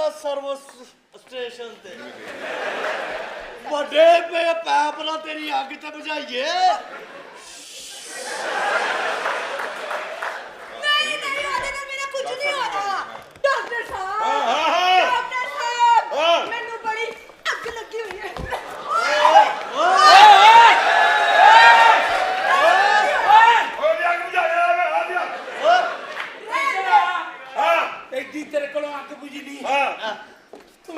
मेरा service station ते बड़े पे पैप ना तेरी अग ते बुझाइए। नहीं नहीं आने ना मेरा कुछ नहीं हो रहा। डॉक्टर साहब मैनू बड़ी अग लगी हुई है। तेरे को अग बुझी नहीं तू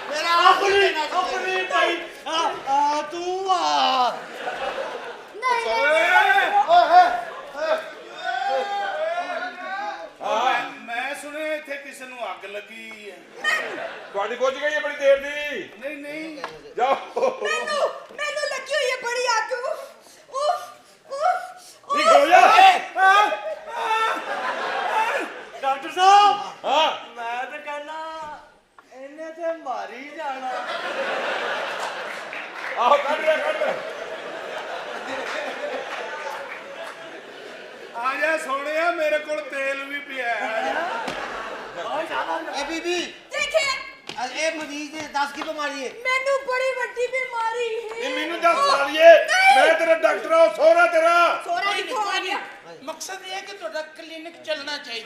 मेरा अपनी भाई तू आ मैं सुने इत्थे किसी नूं अग लगी है। ਤੁਹਾਡੀ ਪਹੁੰਚ ਗਈ ਹੈ ਬੜੀ ਦੇਰ ਦੀ। नहीं नहीं ਜਾਓ मैनू लगी हुई है बड़ी अग। उफ उफ ठीक हो जा। डॉक्टर साहब हाँ मैं तो कहना इन्हें ते मारी जाना। आओ ਕੱਢ ਰਿਹਾ आ जा सोनिया मेरे को तेल भी पिया है। ए बीबी देखे ए मरीज ने 10 की बीमारी है। मैनू बड़ी बड़ी बीमारी है। ਇਹ ਮੈਨੂੰ ਦੱਸ ਸਾਲੀਏ ਮੈਂ ਤੇਰਾ ਡਾਕਟਰ ਹਾਂ ਸੋਹਰਾ ਤੇਰਾ। सोरा किथों आ गया? मकसद ये है कि ਤੁਹਾਡਾ क्लिनिक चलना चाहिए।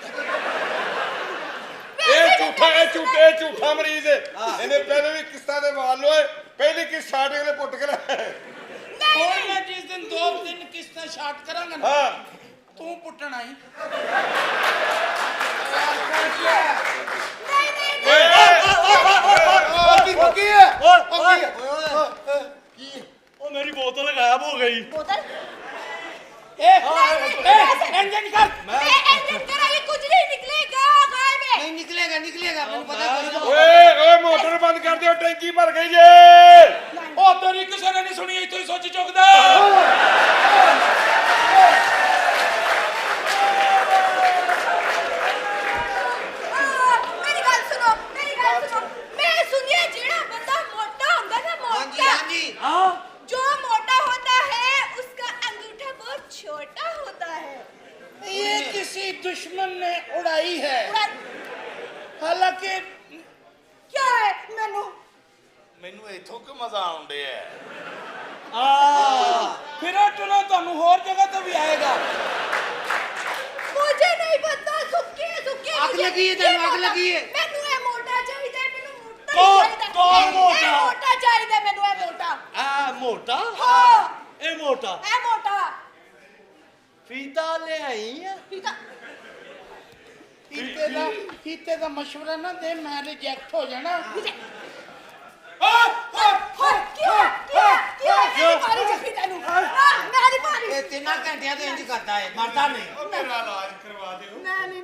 ਇਹ ਝੂਠਾ ਮਰੀਜ਼ ਹੈ। ਇਹਨੇ ਪਹਿਲੇ ਵੀ ਕਿਸ਼ਤਾਂ ਦੇ ਮਾਲ ਲੋਏ ਪਹਿਲੀ ਕਿਸ਼ਤ ਸਟਾਰਟਿੰਗ ਦੇ ਪੁੱਟ ਕੇ ਲੈ। और मैं जिस दिन 2 दिन किस्ता शार्ट करांगा ना हाँ तू पुट्टन आई। ओ मेरी बोतल गायब हो गई। बोतल इंजन कर इंजन करा ये कुछ नहीं निकलेगा गायब है। नहीं निकलेगा निकलेगा मैंने पता कोई ना। ਓਏ ਮੋਟਰ ਬੰਦ ਕਰ ਦਿਓ ਟੈਂਕੀ ਭਰ ਗਈ ਜੇ। ਉਹ ਤੇਰੀ ਕਿਸੇ ਨੇ ਨਹੀਂ ਸੁਣੀ ਇੱਥੋਂ ਹੀ ਸੋਚ ਚੁੱਕਦਾ। मेरी गल सुनो मैं सुनिया जेड़ा बंदा मोटा होता ना हां जी मोटा हां जी हाँ जो मोटा होता है उसका अंगूठा बहुत छोटा होता है। ये किसी दुश्मन ने उड़ाई है। हालांकि क्या है मैनू ਮੈਨੂੰ ਇੱਥੋਂ ਕਿ ਮਜ਼ਾ ਆਉਂਦੇ ਹੈ। फिर चलो ਤੁਹਾਨੂੰ ਹੋਰ ਜਗ੍ਹਾ ਤੋਂ ਵੀ आएगा। मुझे नहीं पता सुक्के आग लगी है तेन आग लगी है। मैनू ए मोटा चाहिए मैनू मोटा कौन चाहिए। मोटा? ए मोटा चाहिए मैनू ए मोटा। मोटा हाँ ए मोटा ए मोटा फीता ले आई है। ठीक है ਹੀਤੇ ਦਾ ਮਸ਼ਵਰਾ ਨਾ ਦੇ ਮੈਂ ਰਿਜੈਕਟ ਹੋ ਜਾਣਾ। क्यों मारी जफी तेनू मेरी मारी। ए 3 घंटे तो इंज करता है मरता नहीं। ਮੇਰਾ ਇਲਾਜ ਕਰਵਾ ਦਿਓ। मैं नहीं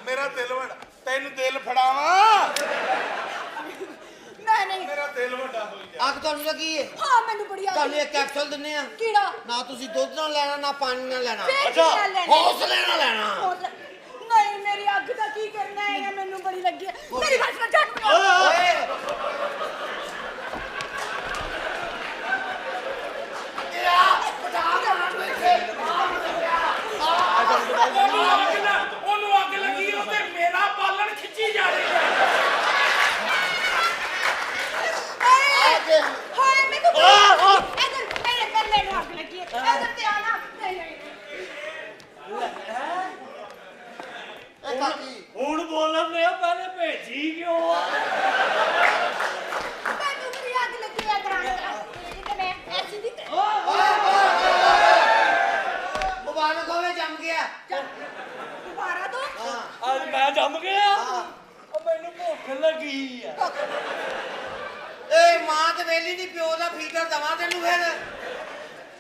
ਮੇਰਾ ਦਿਲ ਵੱਡਾ ਤੈਨੂੰ ਦਿਲ ਫੜਾਵਾਂ। मैं नहीं ਮੇਰਾ ਦਿਲ ਵੱਡਾ ਹੋਈ ਜਾ। आग ਤੁਹਾਨੂੰ लगी है। हाँ मैनू बड़ी आ ਤੁਹਾਨੂੰ ਇੱਕ ਕੈਪਸੂਲ ਦਿੰਨੇ ਆ। कीड़ा ਨਾ ਤੁਸੀਂ ਦੁੱਧ ਨਾਲ ਲੈਣਾ ਨਾ ਪਾਣੀ ਨਾਲ ਲੈਣਾ। अच्छा ਹੌਸਲੇ ਨਾਲ ਲੈਣਾ। नहीं मेरी अग का की करना है या मैनू बड़ी लगी है। मेरी बात सुन जान ਓਏ ਉਹਨੂੰ ਅੱਗ ਲੱਗੀ ਉਹ ਤੇ ਮੇਰਾ ਬਾਲਣ ਖਿੱਚੀ ਜਾ ਰਹੀ ਹੈ। हाय मेनू इधर मेरे आग लगी है। इधर ते आना नहीं नहीं हूं बोलन रहे पहले भेजी क्यों? मैनू बड़ी आग लगी है कराने मैं ऐसी दी मुबारक होवे जम गया। दोबारा दो आज मैं जम गया। मैनू भुख लगी है। ए मां ते वेली नहीं प्यो दा फीटर दवा तेनू फिर।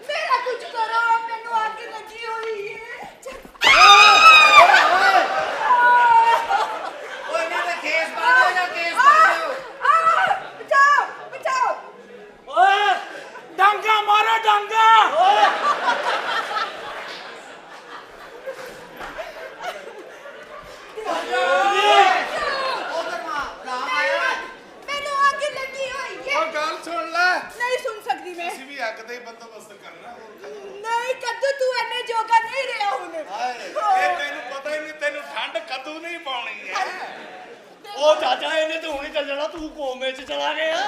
मेरा कुछ करो मैनू आग लगी हुई है। ओए ना ते केस पा दो या केस पा दो। बचाओ बचाओ ओए ਡਾਂਗਾ ਮਾਰੋ ਡਾਂਗਾ। उधर मां राम आया। मैनू आग लगी हुई है। ਉਹ ਗੱਲ ਸੁਣ ਲੈ नहीं सुन सकती मैं। ਅਸੀਂ ਵੀ ਅੱਗ ਦਾ ਹੀ ਬੰਦੋਬਸਤ ਕਰਨਾ। नहीं ਨਹੀਂ ਕੱਦੂ ਤੂੰ ਇੰਨੇ ਜੋਗਾ ਨਹੀਂ ਰਿਹਾ ਹੁਣ ਇਹ ਤੈਨੂੰ ਪਤਾ ਹੀ ਨਹੀਂ, ਤੈਨੂੰ ਠੰਡ ਕਦੋਂ ਨਹੀਂ ਪਾਉਣੀ ਹੈ। ਉਹ ਚਾਚਾ ਇਹਨੇ ਤੇ ਹੁਣੇ ਚੱਲ ਜਾਣਾ, ਤੂੰ ਕੋਮੇ 'ਚ ਚਲਾ ਗਿਆ।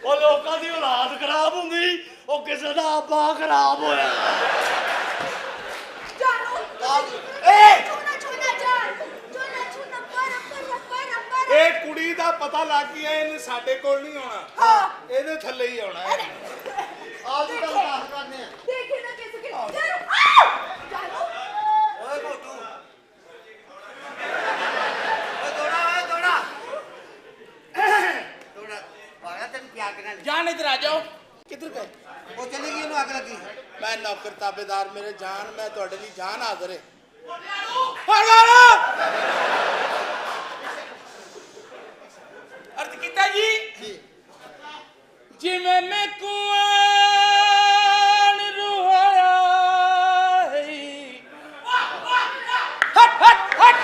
ਉਹ ਲੋਕਾਂ ਦੀ ਔਲਾਦ ਖਰਾਬ ਹੁੰਦੀ, ਉਹ ਕਿਸੇ ਦਾ ਆਪਾ ਖਰਾਬ ਹੋਇਆ। ਜਾਨੂ ਏ ਛੂਨਾ ਛੂਨਾ ਜਾਨ ਛੂਨਾ ਪਰ ਇਹ ਕੁੜੀ ਦਾ ਪਤਾ ਲੱਗ ਗਿਆ, ਇਹਨੇ ਸਾਡੇ ਕੋਲ ਨਹੀਂ ਆਉਣਾ, ਹਾਂ ਇਹਦੇ ਥੱਲੇ ਹੀ ਆਉਣਾ ਹੈ। ਆਜ ਕੱਲ ਕਾਹ ਕਰਨੇ ਆ ਦੇਖੇ ਨਾ ਕਿਸ ਕੇ ਜਾਨੂ ਓਏ ਮੋਟੂ ਓਏ ਦੋੜਾ ਦੋੜਾ ਬਾਗਾ ਤੈਨੂੰ ਕਿਆ ਕਰਨਾ जान इधर आ जाओ। किधर गए? ਉਹ ਚਲੀ ਗਈ ਇਹਨੂੰ ਅੱਗ ਲੱਗੀ मैं नौकर ताबेदार मेरे जान, मैं ਤੁਹਾਡੇ ਲਈ ਜਾਨ ਹਾਜ਼ਰ ਹੈ। अर्ज किता जी जिवें मैं कुआन रुहाया हट हट हट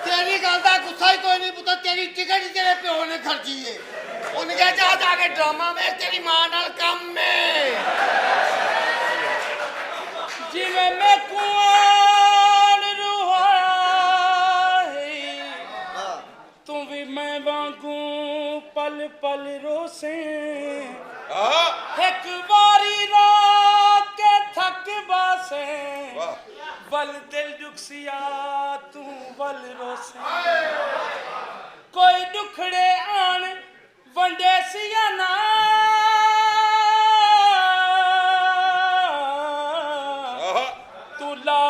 तेरी गल का गुस्सा ही कोई नहीं पुत्र, तेरी टिकट ही तेरे प्यो ने खर्ची है। उन्हें कहा जा जाके ड्रामा में तेरी मां नाल कम में जिवें मैं कुआन रुहाया तू भी मैं वांगू पल पल रोसे एक बारी रो के थक बासे बल दिल दुखसिया तू बल रोसे कोई दुखड़े आन वंडे सिया ना तू ला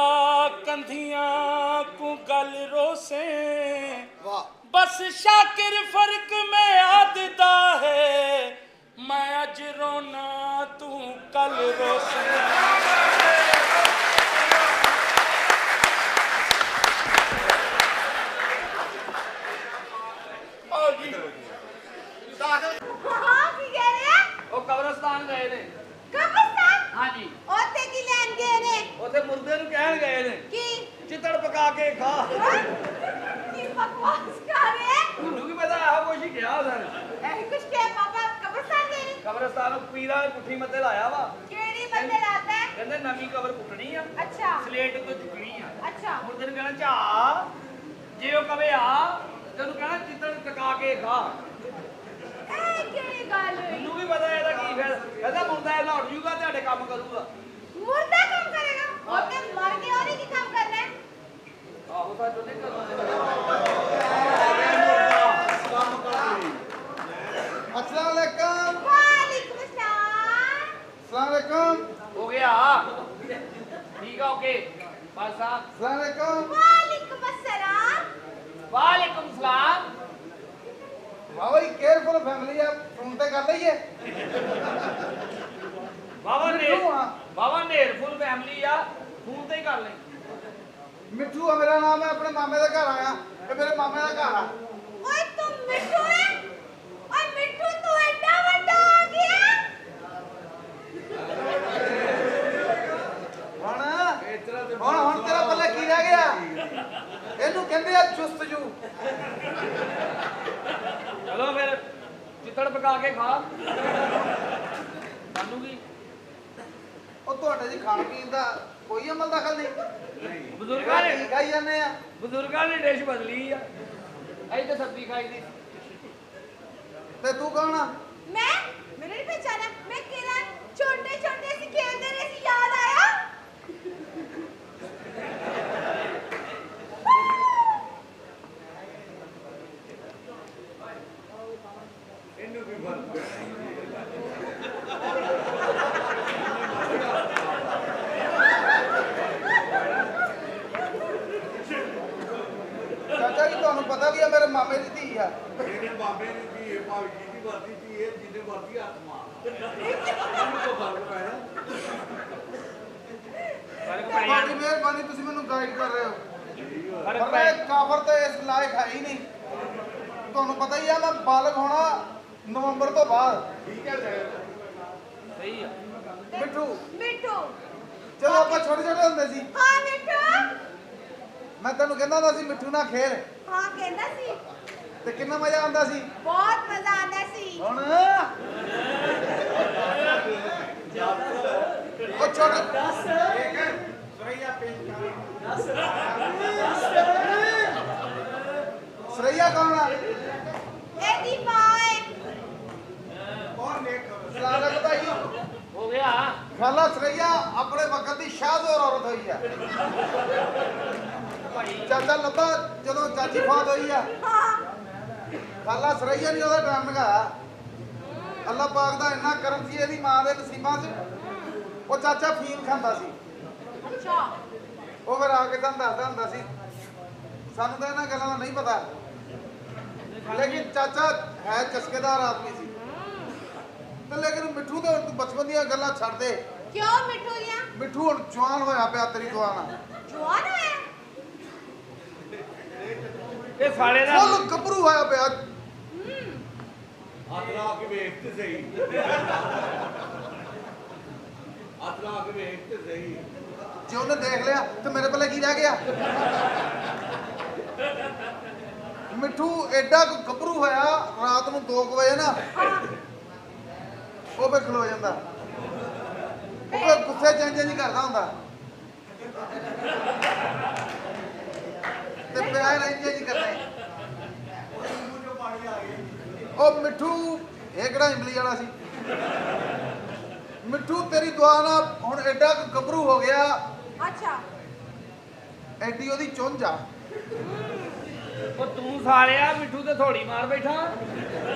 कंधियां को गल रोसे बस शाकिर फर्क में आदता है मैं अज रोना तू कल रोसे ਹਾਂ ਕੀ ਕਹਿ ਰਿਹਾ ਉਹ ਕਬਰਸਤਾਨ ਗਏ ਨੇ। ਕਬਰਸਤਾਨ ਹਾਂਜੀ, ਉੱਥੇ ਕੀ ਲੈਣ ਗਏ ਨੇ ਉੱਥੇ ਮੁਰਦੇ ਨੂੰ ਕਹਿਣ ਗਏ ਨੇ ਕੀ ਚਿੱਤੜ ਪਕਾ ਕੇ ਖਾ। ਕੀ ਬਕਵਾਸ ਕਰ ਰਹੇ ਤੁਹਾਨੂੰ ਕੀ ਪਤਾ ਆਹ ਕੁਛ ਹੀ ਕਿਹਾ ਸਰ। ਇਹ ਕੁਛ ਕਹਿ ਪਾਪਾ ਕਬਰਸਤਾਨ ਗਏ ਨੇ ਕਬਰਸਤਾਨ ਨੂੰ ਪੀਰਾਂ ਨੇ ਪੁੱਠੀ ਮੱਥੇ ਲਾਇਆ ਵਾ, ਕਿਹੜੀ ਬੰਦੇ ਲਾਤਾ ਹੈ ਕਹਿੰਦੇ ਨਵੀਂ ਕਬਰ ਪੁੱਟਣੀ ਆ, ਅੱਛਾ ਸਲੇਟ ਤੋਂ ਚੁੱਕਣੀ ਆ। ਅੱਛਾ ਮੁਰਦੇ ਨੂੰ ਕਹਿਣਾ ਝਾ, ਜੇ ਉਹ ਕਵੇ ਆ ਤੈਨੂੰ ਕਹਿਣਾ ਚਿੱਤੜ ਟਕਾ ਕੇ ਖਾ। ਇਹ ਕਿਹੜੀ ਗੱਲ ਹੋਈ ਮੈਨੂੰ ਵੀ ਪਤਾ ਇਹਦਾ ਕੀ ਫਿਰ, ਕਹਿੰਦਾ ਮੁਰਦਾ ਇਹ ਲੌਟ ਜੂਗਾ ਤੁਹਾਡੇ ਕੰਮ ਕਰੂਗਾ। ਮੁਰਦਾ ਕੰਮ ਕਰੇਗਾ ਉਹ ਤੇ ਮਰ ਗਿਆ ਉਹਨੇ ਕੀ ਕੰਮ ਕਰਨਾ ਹੈ ਆਹੋ ਤਾਂ ਜੋ ਨਹੀਂ ਕਰਦਾ। अस्सलाम वालेकुम ਵਾਲੇਕੁਮ ਅਸਲਾਮ अस्सलाम वालेकुम ਹੋ ਗਿਆ ਠੀਕ ਆ, ਓਕੇ ਬਸ ਸਾਹਿਬ। अस्सलाम वालेकुम ਵਾਲੇਕੁਮ ਅਸਲਾਮ ਵਾਲੇਕੁਮ ਸਲਾਮ। ਵਾਵਾ ਹੀ ਕੇਅਰਫੁਲ ਫੈਮਿਲੀ ਆ, ਫੋਨ ਤੇ ਕਰ ਲਈਏ ਬਾਬਾ ਨੇ ਮਿੱਠੂ ਆ। ਬਾਬਾ ਨੇਰ ਫੁੱਲ ਫੈਮਿਲੀ ਆ, ਫੋਨ ਤੇ ਹੀ ਕਰ ਲੈ। ਮਿੱਠੂ ਆ ਮੇਰਾ ਨਾਮ ਹੈ, ਆਪਣੇ ਮਾਮੇ ਦਾ ਘਰ ਆਇਆ, ਇਹ ਮੇਰੇ ਮਾਮੇ ਦਾ ਘਰ ਆ। ਓਏ ਤੂੰ ਮਿੱਠੂ ਹੈ ਓਏ ਮਿੱਠੂ ਤੂੰ ਐਡਾ ਵੱਡਾ ਹੋ ਗਿਆ ਹੁਣ ਤੇਰਾ ਪੱਲੇ ਕੀ ਰਹਿ ਗਿਆ? ਇਹਨੂੰ ਕਹਿੰਦੇ ਆ ਚੁਸਤਜੂ। ਚਲੋ ਫਿਰ ਚਿੱਤੜ ਪਕਾ ਕੇ ਖਾ। ਸਾਨੂੰ ਕੀ ਉਹ ਤੁਹਾਡੇ ਜੀ ਖਾਣ ਪੀਣ ਦਾ ਕੋਈ ਅਮਲ ਦਖਲ ਨਹੀਂ, ਬਜ਼ੁਰਗਾਂ ਨੇ ਠੀਕ ਆਈ ਜਾਂਦੇ ਆ। ਬਜ਼ੁਰਗਾਂ ਨੇ ਡਿਸ਼ ਬਦਲੀ ਆ, ਅਸੀਂ ਤਾਂ ਸਬਜ਼ੀ ਖਾਈ ਦੀ। ਤੇ ਤੂੰ ਕੌਣ ਆ? ਮੈਂ ਮੈਨੂੰ ਨਹੀਂ ਪਛਾਣਾ ਮੈਂ ਕਿਰਨ ਛੋਟੇ ਛੋਟੇ ਸੀ ਖੇਡਦੇ ਰਹੇ ਸੀ ਯਾਦ ਆਇਆ ਚਾਚਾ ਜੀ ਤੁਹਾਨੂੰ ਪਤਾ ਵੀ ਆ ਮੇਰੇ ਮਾਮੇ ਦੀ ਧੀ ਆ। ਇਹਦੇ ਬਾਬੇ ਦੀ ਧੀ ਹੈ, ਭਾਵੀ ਜੀ ਦੀ ਵਰਦੀ ਧੀ ਹੈ, ਜਿਹਦੇ ਵਰਦੀ ਆਤਮਾ ਇਹਨੂੰ ਕੋ ਫਰਕ ਪੈਣਾ। ਫਰਕ ਤੁਹਾਡੀ ਪੈ ਮਿਹਰਬਾਨੀ, ਤੁਸੀਂ ਮੈਨੂੰ ਗਾਈਡ ਕਰ ਰਹੇ ਹੋ। ਫਰਕ ਪਰ ਪੈ ਮੈਂ ਕਾਫਰ ਤੇ ਇਸ ਲਾਇਕ ਹੈ ਹੀ ਨਹੀਂ। ਤੁਹਾਨੂੰ ਪਤਾ ਹੀ ਆ ਮੈਂ ਬਾਲਗ ਹੋਣਾ ਨਵੰਬਰ ਤੋਂ ਬਾਅਦ। ਠੀਕ ਹੈ ਸਹੀ ਆ। ਮਿੱਠੂ ਮਿੱਠੂ ਚਲੋ ਆਪਾਂ ਛੋਟੇ ਛੋਟੇ ਹੁੰਦੇ ਸੀ ਹਾਂ ਮਿੱਠੂ ਮੈਂ ਤੈਨੂੰ ਕਹਿੰਦਾ ਹੁੰਦਾ ਸੀ ਮਿੱਠੂ ਨਾਲ ਖੇਲ ਹਾਂ ਕਹਿੰਦਾ ਸੀ ਤੇ ਕਿੰਨਾ ਮਜ਼ਾ ਆਉਂਦਾ ਸੀ ਬਹੁਤ ਮਜ਼ਾ ਆਉਂਦਾ ਸੀ ਹੁਣ ਉਹ ਛੋਟੇ ਸਰਈਆ ਕੌਣ ਆ ਇਹਦੀ ਮਾਂ ਹੈ ਸਲਾਮ ਲੱਗਦਾ ਜੀ ਹੋ ਗਿਆ ਖਾਲਾ ਸਰਈਆ ਆਪਣੇ ਵਕਤ ਦੀ ਸ਼ਾਹਜ਼ੋਰ ਔਰਤ ਹੋਈ ਆ ਚਾਚਾ ਲੱਭਾ ਜਦੋਂ ਚਾਚੀ ਫੌਤ ਹੋਈ ਆ ਹਾਂ ਖਾਲਾ ਸਰਈਆ ਨਹੀਂ ਉਹਦਾ ਟਾਈਮ ਲਗਾਇਆ ਅੱਲਾਹ ਪਾਕ ਦਾ ਇੰਨਾ ਕਰਮ ਸੀ ਇਹਦੀ ਮਾਂ ਦੇ ਨਸੀਬਾਂ 'ਚ ਉਹ ਚਾਚਾ ਫੀਮ ਖਾਂਦਾ ਸੀ ਅੱਛਾ ਉਹ ਫਿਰ ਆ ਕੇ ਤੁਹਾਨੂੰ ਦੱਸਦਾ ਹੁੰਦਾ ਸੀ ਸਾਨੂੰ ਤਾਂ ਇਹਨਾਂ ਗੱਲਾਂ ਦਾ ਨਹੀਂ ਪਤਾ ਲੇਕਿਨ ਚਾਚਾ ਹੈ ਚਸਕੇਦਾਰ ਆਦਮੀ ਸੀ ਤੇ ਲੇਕਿਨ ਮਿੱਠੂ ਤੇ ਹੁਣ ਤੂੰ ਬਚਪਨ ਦੀਆਂ ਗੱਲਾਂ ਛੱਡ ਦੇ ਕਿਉਂ ਮਿੱਠੂ ਦੀਆਂ ਮਿੱਠੂ ਹੁਣ ਜਵਾਨ ਹੋਇਆ ਪਿਆ ਤੇਰੀ ਦੁਆ ਨਾਲ ਜਵਾਨ ਹੋਇਆ ਇਹ ਸਾਲੇ ਦਾ ਫੁੱਲ ਗੱਭਰੂ ਹੋਇਆ ਪਿਆ ਹੱਥ ਲਾ ਕੇ ਵੇਖ ਤੇ ਸਹੀ ਹੱਥ ਲਾ ਕੇ ਵੇਖ ਤੇ ਸਹੀ ਜੇ ਉਹਨੇ ਦੇਖ ਲਿਆ ਤੇ ਮੇਰੇ ਪੱਲੇ ਕੀ ਰਹਿ ਗਿਆ ਮਿੱਠੂ ਐਡਾ ਕੁ ਗੱਭਰੂ ਹੋਇਆ ਰਾਤ ਨੂੰ 2 ਵਜੇ ਨਾ ਉਹ ਵੀ ਖਲੋ ਜਾਂਦਾ ਉਹ ਫਿਰ ਗੁੱਸੇ ਚ ਇੰਝ ਨਹੀਂ ਕਰਦਾ ਹੁੰਦਾ ਤੇ ਪਿਆਰ ਇੰਝ ਨਹੀਂ ਕਰਦਾ ਉਹ ਮਿੱਠੂ ਇਹ ਕਿਹੜਾ ਇਮਲੀ ਵਾਲਾ ਸੀ ਮਿੱਠੂ ਤੇਰੀ ਦੁਆ ਨਾਲ ਹੁਣ ਐਡਾ ਕੁ ਗੱਭਰੂ ਹੋ ਗਿਆ ਅੱਛਾ ਐਡੀ ਉਹਦੀ ਚੁੰਝ ਆ ਉਹ ਤੂੰ ਸਾਲਿਆ ਮਿੱਠੂ ਤੇ ਥੋੜੀ ਮਾਰ ਬੈਠਾ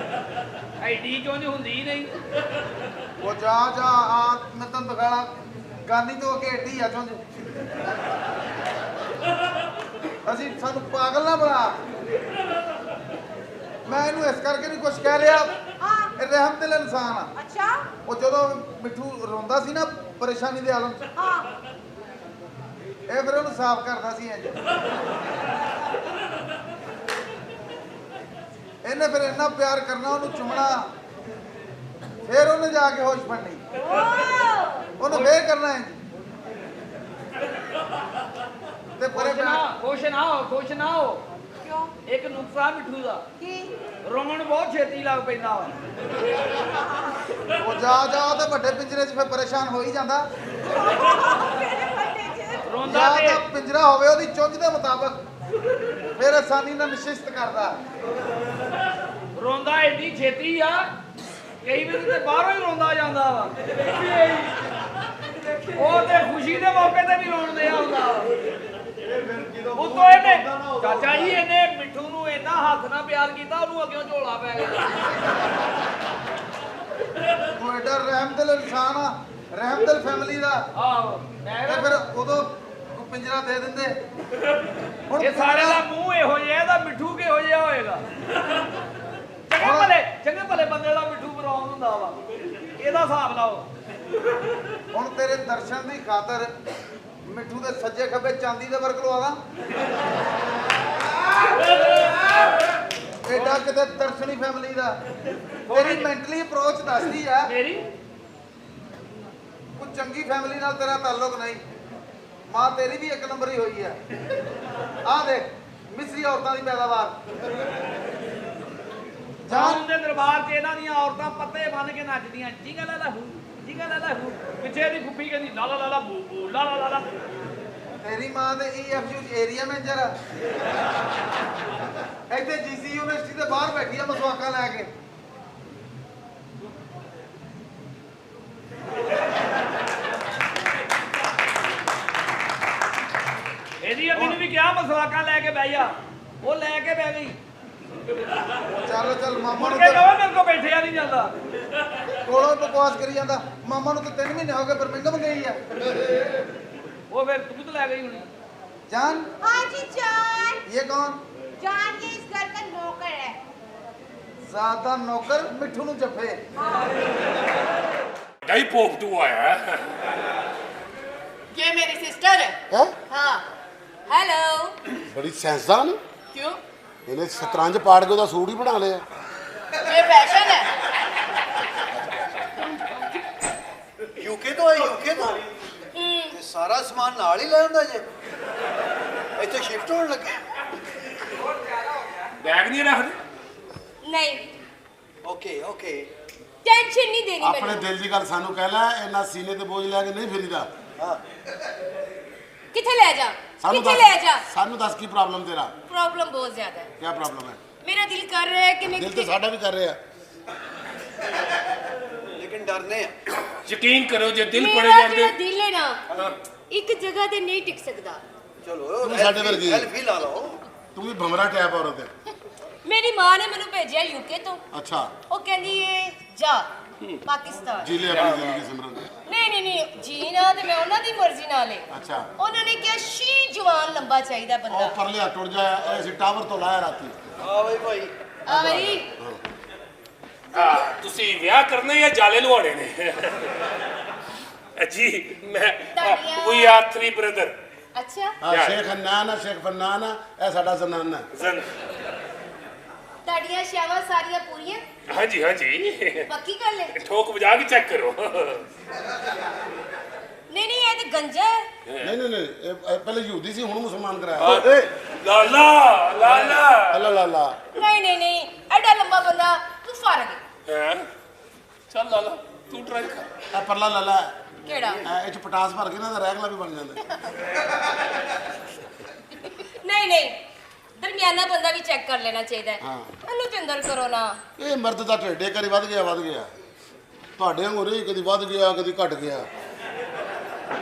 ਐਡੀ ਚੁੰਝ ਹੁੰਦੀ ਹੀ ਨਹੀਂ ਉਹ ਜਾ ਆ ਮੈਂ ਤੈਨੂੰ ਦਿਖਾਣਾ ਗਾਨੀ ਤੋਂ ਅੱਗੇ ਐਡੀ ਆ ਚੁੰਝ ਅਸੀਂ ਸਾਨੂੰ ਪਾਗਲ ਨਾ ਬਣਾ ਮੈਂ ਇਹਨੂੰ ਇਸ ਕਰਕੇ ਨਹੀਂ ਕੁਛ ਕਹਿ ਰਿਹਾ ਹਾਂ ਇਹ ਰਹਿਮਤੁਲ ਇਨਸਾਨ ਆ ਅੱਛਾ ਉਹ ਜਦੋਂ ਮਿੱਠੂ ਰੋਂਦਾ ਸੀ ਨਾ ਪਰੇਸ਼ਾਨੀ ਦੇ ਆਲਮ 'ਚ ਹਾਂ ਇਹ ਫਿਰ ਉਹਨੂੰ ਸਾਫ਼ ਕਰਦਾ ਸੀ ਇੰਜ ਇਹਨੇ ਫਿਰ ਇੰਨਾ ਪਿਆਰ ਕਰਨਾ ਉਹਨੂੰ ਚੁੰਮਣਾ ਫਿਰ ਉਹਨੇ ਜਾ ਕੇ ਹੋਸ਼ ਫੜਨੀ ਉਹਨੂੰ ਫੇਰ ਕਰਨਾ ਇੰਜ ਤੇ ਪਰੇ ਖੁਸ਼ ਨਾ ਹੋ ਕਿਉਂ ਇੱਕ ਨੁਕਸਾ ਮਿੱਠੂ ਦਾ ਕੀ ਰੋਣ ਬਹੁਤ ਛੇਤੀ ਲੱਗ ਪੈਂਦਾ ਵਾ ਉਹ ਜਾ ਤੇ ਵੱਡੇ ਪਿੰਜਰੇ 'ਚ ਫਿਰ ਪਰੇਸ਼ਾਨ ਹੋ ਹੀ ਜਾਂਦਾ ਮੇਰੇ ਵੱਡੇ ਚ ਰੋਂਦਾ ਜਾਂ ਤੇ ਤਾਂ ਪਿੰਜਰਾ ਹੋਵੇ ਉਹਦੀ ਚੁੰਝ ਦੇ ਮੁਤਾਬਕ ਫਿਰ ਆਸਾਨੀ ਨਾਲ ਨਿਸ਼ਚਿਤ ਕਰਦਾ ਰੋਂਦਾ ਏਡੀ ਛੇਤੀ ਆ ਕਈ ਵਾਰੀ ਤੇ ਬਾਹਰੋਂ ਹੀ ਰੋਂਦਾ ਜਾਂਦਾ ਵਾ ਉਹ ਤੇ ਖੁਸ਼ੀ ਦੇ ਮੌਕੇ ਤੇ ਵੀ ਰੋਣ ਦਿਆ ਹੁੰਦਾ ਵਾ ਉਤੋਂ ਇਹਨੇ ਚਾਚਾ ਜੀ ਇਹਨੇ ਮਿੱਠੂ ਨੂੰ ਇੰਨਾ ਹੱਥ ਨਾਲ ਪਿਆਰ ਕੀਤਾ ਉਹਨੂੰ ਅੱਗੇ ਝੋਲਾ ਪੈ ਗਿਆ ਉਹ ਐਡਾ ਰਹਿਮਤੁਲ ਇਨਸਾਨ ਆ ਰਹਿਮਤੁਲ ਫੈਮਿਲੀ ਦਾ ਆਹੋ ਤੇ ਫਿਰ ਉਦੋਂ ਪਿੰਜਰਾ ਦੇ ਦਿੰਦੇ ਹੁਣ ਇਹ ਸਾਰੇ ਦਾ ਮੂੰਹ ਇਹੋ ਜਿਹਾ ਇਹਦਾ ਮਿੱਠੂ ਕਿਹੋ ਜਿਹਾ ਹੋਏਗਾ ਚੰਗੇ ਭਲੇ ਬੰਦੇ ਦਾ ਮਿੱਠੂ ਬਰੌਨ ਹੁੰਦਾ ਵਾ ਇਹਦਾ ਹਿਸਾਬ ਲਾਓ ਹੁਣ ਤੇਰੇ ਦਰਸ਼ਨ ਦੀ ਖਾਤਰ ਮਿੱਠੂ ਦੇ ਸੱਜੇ ਖੱਬੇ ਚਾਂਦੀ ਦੇ ਵਰਗ ਲਵਾ ਦਾਂ ਐਡਾ ਕਿਤੇ ਦਰਸ਼ਨੀ ਫੈਮਿਲੀ ਦਾ ਤੇਰੀ ਮੈਂਟਲੀ ਅਪਰੋਚ ਦੱਸਦੀ ਆ ਮੇਰੀ ਕੋਈ ਚੰਗੀ ਫੈਮਿਲੀ ਨਾਲ ਤੇਰਾ ਤਾਲੁਕ ਨਹੀਂ ਮਾਂ ਤੇਰੀ ਵੀ ਇੱਕ ਨੰਬਰ ਹੀ ਹੋਈ ਆ ਆਹ ਦੇਖ ਮਿਸਰੀ ਔਰਤਾਂ ਦੀ ਪੈਦਾਵਾਰ ਜਾਨ ਦੇ ਦਰਬਾਰ 'ਚ ਇਹਨਾਂ ਦੀਆਂ ਔਰਤਾਂ ਪੱਤੇ ਬੰਨ ਕੇ ਨੱਚਦੀਆਂ ਜਿਗਾ ਲਾ ਹੂ ਪਿੱਛੇ ਦੀ ਫੁੱਫੀ ਕਹਿੰਦੀ ਲਾ ਲਾ ਲਾ ਬੂ ਬੂ ਲਾ ਲਾ ਲਾ ਤੇਰੀ ਮਾਂ ਦੇ EFU ਏਰੀਆ ਮੈਨੇਜਰ ਆ ਇੱਥੇ GC ਯੂਨੀਵਰਸਿਟੀ ਦੇ ਬਾਹਰ ਬੈਠੀ ਆ ਮਸਵਾਕਾ ਲੈ ਕੇ ਇਹਦੀ ਅੱਗੇ ਨੂੰ ਵੀ ਕਿਹਾ ਮਸਵਾਕਾਂ ਲੈ ਕੇ ਬਹਿ ਜਾ ਉਹ ਲੈ ਕੇ ਬਹਿ ਗਈ ਚੱਲ ਮਾਮਾ ਮੁੜ ਨੂੰ ਕੇ ਤਾਂ ਕਹੋ ਮੇਰੇ ਕੋਲ ਬੈਠਿਆ ਨਹੀਂ ਜਾਂਦਾ ਕੋਲੋਂ ਬਕਵਾਸ ਕਰੀ ਜਾਂਦਾ ਮਾਮਾ ਨੂੰ ਤਾਂ 3 ਮਹੀਨੇ ਹੋ ਗਏ ਬਰਮਿੰਗਮ ਗਈ ਆ ਉਹ ਫਿਰ ਤੂੰ ਤਾਂ ਲੈ ਗਈ ਹੋਣੀ जान हाँ जी जान ये कौन जान ये इस घर का नौकर है ज्यादा नौकर मिठू नु जफे ਗਈ ਪੋਪਟੂ ਆਇਆ ਹੈ। ये मेरी सिस्टर है है हाँ हेलो बड़ी साइंसदान क्यों ਇਹਨੇ ਸ਼ਤਰੰਜ ਪਾੜ ਕੇ ਉਹਦਾ ਸੂਟ ਹੀ ਬਣਾ ਲਿਆ ये फैशन है यूके तो आई ਸਮਾਨ ਨਾਲ ਹੀ ਲੈ ਆਉਂਦਾ ਜੇ ਇੱਥੇ ਸ਼ਿਫਟ ਹੋਣ ਲੱਗੇ ਬੈਗ ਨਹੀਂ ਰੱਖਦੇ नहीं ਓਕੇ ਓਕੇ टेंशन नहीं देनी ਆਪਣੇ मैंने ਦਿਲ ਦੀ ਗੱਲ ਸਾਨੂੰ ਕਹਿ ਲੈ ਇੰਨਾ ਸੀਨੇ ਤੇ ਬੋਝ ਲੈ ਕੇ ਨਹੀਂ ਫਿਰੀਦਾ ਹਾਂ किथे ले जा ਸਾਨੂੰ किथे ले जा ਸਾਨੂੰ ਦੱਸ ਕੀ ਪ੍ਰੋਬਲਮ ਤੇਰਾ प्रॉब्लम बहुत ज्यादा है ਕੀ ਪ੍ਰੋਬਲਮ ਹੈ मेरा दिल कर रहा है कि मैं ਦਿਲ ਤੇ ਸਾਡਾ ਵੀ ਕਰ ਰਿਹਾ ਲੇਕਿਨ ਡਰਨੇ ਆ ਯਕੀਨ ਕਰੋ ਜੇ ਦਿਲ ਪੜੇ मेरा ਜਾਂਦੇ जो दिल है ना एक जगह ते नहीं टिक सकता ਚਲੋ ਤੂੰ ਸਾਡੇ ਵਰਗੀ ਹੈ। ਸੈਲਫੀ ਲਾ ਲਓ ਤੂੰ ਵੀ ਭਮਰਾ ਟੈਪ ਔਰਤ ਹੈ मेरी मां ने मैंने भेजा यूके तो ਅੱਛਾ वो कहंदी है जा पाकिस्तान ਜੀ ਲੈ ਆਪਣੀ ਜ਼ਿੰਦਗੀ ਸਿਮਰਨ नहीं नहीं नहीं जी ना ते मैं उन्हां दी मर्जी नाल है ਅੱਛਾ उन्होंने क्या शी जवान लंबा चाहिए ਉਹ बंदा ਪਰਲਿਆ ਟੁੱਟ ਜਾਇਆ ਐਸੀ ਟਾਵਰ ਤੋਂ ਲਾਇਆ ਰਾਤੀ ਆ ਬਈ ਭਾਈ आ मेरी ਤੁਸੀਂ ਵਿਆਹ ਕਰਨੇ ਜਾਂ ਜਾਲੇ ਲਵਾਉਣੇ ਨੇ ਜੀ ਮੈਂ ਤਾੜੀਆਂ। ਵੀ ਆਰ 3 ਬ੍ਰਦਰ अच्छा ਹਾਂ ਸ਼ੇਖ ਹੰਨਾਨ ਆ ਸ਼ੇਖ ਫੰਨਾਨ ਆ ਇਹ ਸਾਡਾ ਜ਼ਨਾਨਾ ਹੈ ਜ਼ਨ ताड़ियां शावा सारियां पूरियां ਹਾਂਜੀ ਹਾਂਜੀ पक्की गल है ਠੋਕ ਵਜਾ ਕੇ ਚੈੱਕ ਕਰੋ नहीं नहीं ये तो गंजा है ਨਹੀਂ ਨਹੀਂ ਨਹੀਂ ਇਹ ਪਹਿਲੇ ਯਹੂਦੀ ਸੀ ਹੁਣ ਮੁਸਲਮਾਨ ਕਰਾਇਆ ਲਾਲਾ ਲਾਲਾ ਅੱਲਾ ਲਾ ਲਾ नहीं नहीं नहीं एडा लंबा बंदा तू फारग है ਹੈਂ? ਚੱਲ ਲਾਲਾ ਤੂੰ ਟਰਾਈ ਕਰ ਇਹ ਪਰਲਾ ਲਾਲਾ केड़ा ਇਹ ਚ ਪਟਾਸ ਭਰ ਕੇ ਨਾ ਇਹਦਾ ਰੈਗਲਾ ਵੀ ਬਣ ਜਾਂਦਾ नहीं नहीं दरमियाना बंदा भी चेक कर लेना चाहिए हाँ। ਇਹਨੂੰ ਤੇ ਅੰਦਰ ਕਰੋ ਨਾ ਇਹ ਮਰਦ ਦਾ ਢੇਡੇ ਕਰੀ ਵੱਧ ਗਿਆ ਤੁਹਾਡੇ ਵਾਂਗੂ ਨਹੀਂ ਕਦੀ ਵੱਧ ਗਿਆ ਕਦੀ ਘਟ ਗਿਆ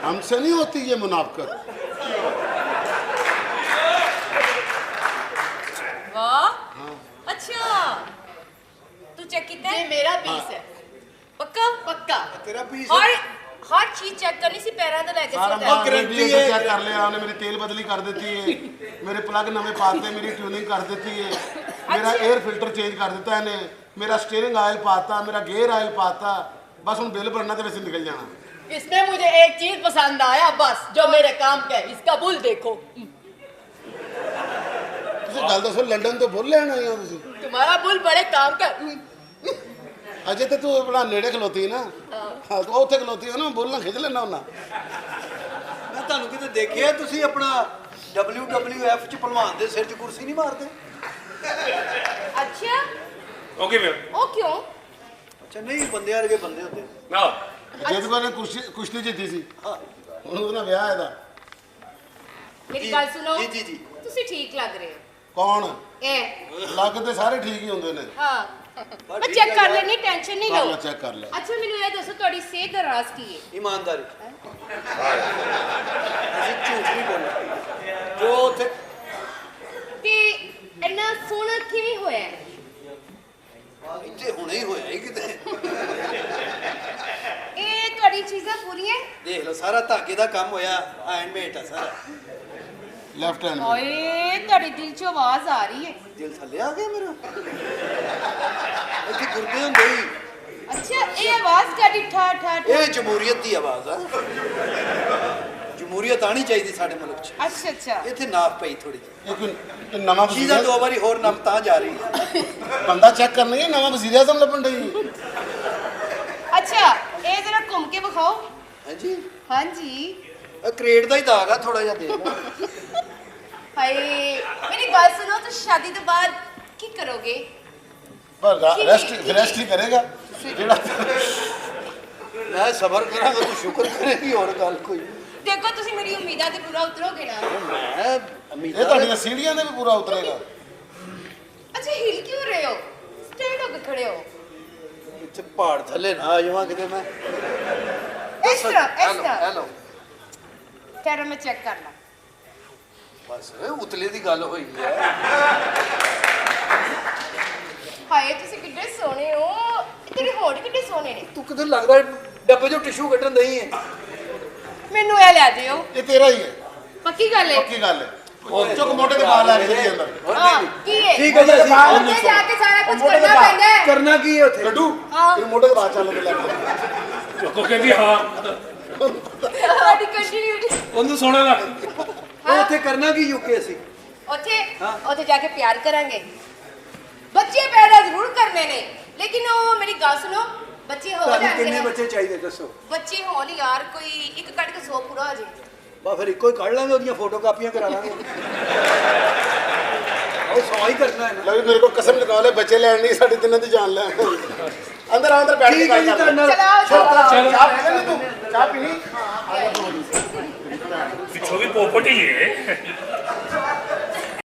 हमसे नहीं होती ये मुनाफकत वाह अच्छा तू चेक किया ये मेरा पीस है पक्का ਪੱਕਾ ਤੇਰਾ ਪੀਸ हर चीज चेक करनी सी पैरों तो लेके सारा सिर तक। गारंटी चेक कर लिया उन्हें मेरी तेल बदली कर देती है मेरे प्लग नवे पाते मेरी ट्यूनिंग कर देती है मेरा एयर फिल्टर चेंज कर देता है इन्हें मेरा स्टीयरिंग ऑयल पाता मेरा गेयर ऑयल पाता बस हम बिल भरना तो वैसे निकल जाना इसमें मुझे एक चीज पसंद आया बस जो मेरे काम का है इसका बुल देखो ਤੁਸੀਂ ਗੱਲ ਦੱਸੋ ਲੰਡਨ ਤੋਂ ਬੁੱਲ ਲੈਣ ਆਏ ਹੋ ਤੁਸੀਂ तुम्हारा बुल बड़े काम का ਅਜੇ ਤੇ ਤੂੰ ਆਪਣਾ ਨੇੜੇ ਖਲੋਤੀ ਨਾ ਹਾਂ ਤੂੰ ਉੱਥੇ ਖਲੋਤੀ ਹੋ ਨਾ ਬੁੱਲ ਨਾਲ ਖਿੱਚ ਲੈਣਾ ਉਹਨਾਂ ਮੈਂ ਤੁਹਾਨੂੰ ਕਿਤੇ ਦੇਖਿਆ ਤੁਸੀਂ ਆਪਣਾ WWF ਚ ਪਹਿਲਵਾਨ ਦੇ ਸਿਰ 'ਚ ਕੁਰਸੀ ਨਹੀਂ ਮਾਰਦੇ अच्छा ਓਕੇ ਫਿਰ ओ क्यों ਅੱਛਾ ਨਹੀਂ ਬੰਦੇ ਵਰਗੇ ਬੰਦੇ ਹੁੰਦੇ ਨਾ ਜਿੱਦ ਕੋ ਨੇ ਕੁਸ਼ਤੀ ਜਿੱਤੀ ਸੀ ਹਾਂ ਹੁਣ ਉਹਦਾ ਵਿਆਹ ਇਹਦਾ मेरी गल सुनो ਜੀ ਜੀ ਜੀ तुसी ठीक लग रहे हो ਕੌਣ ए ਲੱਗਦੇ ਸਾਰੇ ਠੀਕ ਹੀ ਹੁੰਦੇ ਨੇ हाँ बस मैं ठीक चेक है कर यार। लेनी टेंशन नहीं ਕਰ लो ਲੈ ਚੈੱਕ ਕਰ ਲੈ अच्छा मैनू ये दसो ਤੁਹਾਡੀ सेहत ਦਾ राज की है ਇਮਾਨਦਾਰੀ ਅਸੀਂ ਝੂਠ ਨਹੀਂ ਬੋਲਣਾ ਜੋ ਉੱਥੇ ਤੇ ਇੰਨਾ ਸੋਹਣਾ ਕਿਵੇਂ ਹੋਇਆ ਹੈ? ਇੱਥੇ ਹੁਣੇ ਹੀ ਹੋਇਆ ਹੀ ਕਿਤੇ ਇਹ ਤੁਹਾਡੀ ਚੀਜ਼ਾਂ ਪੂਰੀਆਂ ਦੇਖ ਲਓ ਸਾਰਾ ਧਾਗੇ ਦਾ ਕੰਮ ਹੋਇਆ ਹੈਂਡਮੇਡ ਆ ਸਾਰਾ ਲੈਫਟ ਹੈਂਡ ਓਏ ਤੁਹਾਡੇ ਦਿਲ 'ਚ ਆਵਾਜ਼ ਆ ਰਹੀ ਹੈ ਦਿਲ ਥੱਲੇ ਆ ਗਿਆ ਮੇਰਾ ਇੱਥੇ ਗੁਰਦੇ ਹੁੰਦੇ ਹੀ ਅੱਛਾ ਇਹ ਆਵਾਜ਼ ਤੁਹਾਡੀ ਠਾ ਠਾ ਠਾ ਇਹ ਜਮਹੂਰੀਅਤ ਦੀ ਆਵਾਜ਼ ਆ ਜਮਹੂਰੀਅਤ ਆਣੀ ਚਾਹੀਦੀ ਸਾਡੇ ਮੁਲਕ 'ਚ ਅੱਛਾ ਅੱਛਾ ਇੱਥੇ ਨਾਪ ਪਈ ਥੋੜੀ ਜਿਹੀ ਇੱਕ ਨਵਾਂ ਚੀਜ਼ਾਂ ਵਜ਼ੀਰ ਦੋ ਵਾਰੀ ਹੋਰ ਨਪ ਤਾਂ ਜਾ ਰਹੀ ਹੈ ਬੰਦਾ ਚੈੱਕ ਕਰਨਾ ਹੈ ਨਵਾਂ ਵਜ਼ੀਰ ਆਜ਼ਮ ਲੱਭਣ ਡਈ ਅੱਛਾ ਇਹ ਜਰਾ ਘੁੰਮ ਕੇ ਵਿਖਾਓ ਹਾਂਜੀ ਹਾਂਜੀ ਇਹ ਕ੍ਰੇਡ ਦਾ ਹੀ ਦਾਗ ਆ ਥੋੜਾ ਜਿਹਾ ਦੇਖ ਹਾਏ ਮੇਰੀ ਗੱਲ ਸੁਣੋ ਤੁਸੀਂ ਸ਼ਾਦੀ ਤੋਂ ਬਾਅਦ ਕੀ ਕਰੋਗੇ ਪਰ ਰੈਸਟ ਹੀ ਕਰੇਗਾ ਜਿਹੜਾ ਮੈਂ ਸਬਰ ਕਰਾਂਗਾ ਤੂੰ ਸ਼ੁਕਰ ਕਰੇਗੀ ਹੋਰ ਗੱਲ ਕੋਈ ਦੇਖੋ ਤੁਸੀਂ ਮੇਰੀ ਉਮੀਦਾਂ ਤੇ ਪੂਰਾ ਉਤਰੋਗੇ ਨਾ ਮੈਂ ਇਹ ਅਮੀਰ ਤੁਹਾਡੀਆਂ ਸੀੜੀਆਂ ਦੇ ਵੀ ਪੂਰਾ ਉਤਰੇਗਾ ਅੱਛਾ ਹਿਲ ਕਿਉਂ ਰਹੇ ਹੋ ਸਟੈਂਡ ਹੋ ਕੇ ਖੜੇ ਹੋ ਇੱਥੇ ਪਹਾੜ ਥੱਲੇ ਨਾ ਆ ਜਾਵਾਂ ਕਿਤੇ ਮੈਂ ਇਸ ਤਰ੍ਹਾਂ ਹੈਲੋ ਠਹਿਰੋ ਮੈਂ ਚੈੱਕ ਕਰ ਲਾਂ ਬਸ ਉਤਲੇ ਦੀ ਗੱਲ ਹੋਈ ਹੈ ਹਾਏ ਤੁਸੀਂ ਕਿੱਡੇ ਸੋਹਣੇ ਹੋ ਤੇਰੇ ਹੋੜ ਕਿੱਡੇ ਸੋਹਣੇ ਨੇ ਤੂੰ ਕਿਤੇ ਲੱਗਦਾ ਡੱਬੇ ਚੋਂ ਟਿਸ਼ੂ ਕੱਢਣ ਦਈ ਹੈ ਮੈਨੂੰ ਇਹ ਲੈ ਦਿਓ ਇਹ ਤੇਰਾ ਹੀ ਹੈ ਪੱਕੀ ਗੱਲ ਹੈ ਪੱਕੀ ਗੱਲ ਹੈ ਚੁੱਕ ਮੋਟੇ ਦੇ ਬਾਹਰ ਲੈ ਕੇ ਚੱਲੀ ਅੰਦਰ ਹਾਂ ਕੀ ਹੈ ਠੀਕ ਹੈ ਜੀ ਅਸੀਂ ਉੱਥੇ ਜਾ ਕੇ ਸਾਰਾ ਕੁਝ ਕਰਨਾ ਪੈਂਦਾ ਹੈ ਕਰਨਾ ਕੀ ਹੈ ਉੱਥੇ ਲੱਡੂ ਹਾਂ। ਇਹ ਮੋਟੇ ਦੇ ਬਾਹਰ ਚੱਲ ਕੇ ਲੈ ਕੇ ਉਹ ਕਹਿੰਦੀ ਹਾਂ ਤੁਹਾਡੀ ਕੰਟੀਨਿਊਟੀ ਉਹਨੂੰ ਸੋਹਣਾ ਲੱਗ ਉਹ ਉੱਥੇ ਕਰਨਾ ਕੀ ਯੂਕੇ ਅਸੀਂ ਉੱਥੇ ਜਾ ਕੇ ਪਿਆਰ ਕਰਾਂਗੇ ਬੱਚੇ ਪੈਦਾ ਜ਼ਰੂਰ ਕਰਨੇ ਨੇ ਲੇਕਿਨ ਉਹ ਮੇਰੀ ਗੱਲ ਸੁਣੋ ਬੱਚੇ ਹੋ ਤੁਹਾਨੂੰ ਜਾਂਦੇ ਕਿੰਨੇ ਨੇ ਬੱਚੇ ਚਾਹੀਦੇ ਦੱਸੋ ਬੱਚੇ ਹੋਣ ਯਾਰ ਕੋਈ ਇੱਕ ਕੱਢ ਕੇ 100 ਪੂਰਾ ਹੋ ਜੇ ਬਾ ਫਿਰ ਇੱਕੋ ਹੀ ਕੱਢ ਲਾਂਗੇ ਉਹਦੀਆਂ ਫੋਟੋ ਕਾਪੀਆਂ ਕਰਾ ਲਾਂਗੇ ਉਹ ਸਵਾਲ ਹੀ ਕਰਨਾ ਹੈ ਨਾ ਲਓ ਜੀ ਮੇਰੇ ਕੋਲ ਕਸਮ ਲਗਾ ਲੈ ਬੱਚੇ ਲੈਣ ਨਹੀਂ ਸਾਡੀ ਤਿੰਨਾਂ ਦੀ ਜਾਨ ਲੈਣ ਅੰਦਰ ਆ ਅੰਦਰ ਬੈਠ ਕੇ ਠੀਕ ਹੈ ਜੀ ਗੱਲ ਤੁਹਾਡੇ ਕਰ ਨਾਲ ਚਲੋ ਚਾਹ ਪੀ ਲੈਣੀ ਤੂੰ ਚਾਹ ਪੀਣੀ ਪਿੱਛੋਂ ਵੀ ਪੋਪਟ ਹੀ ਹੈ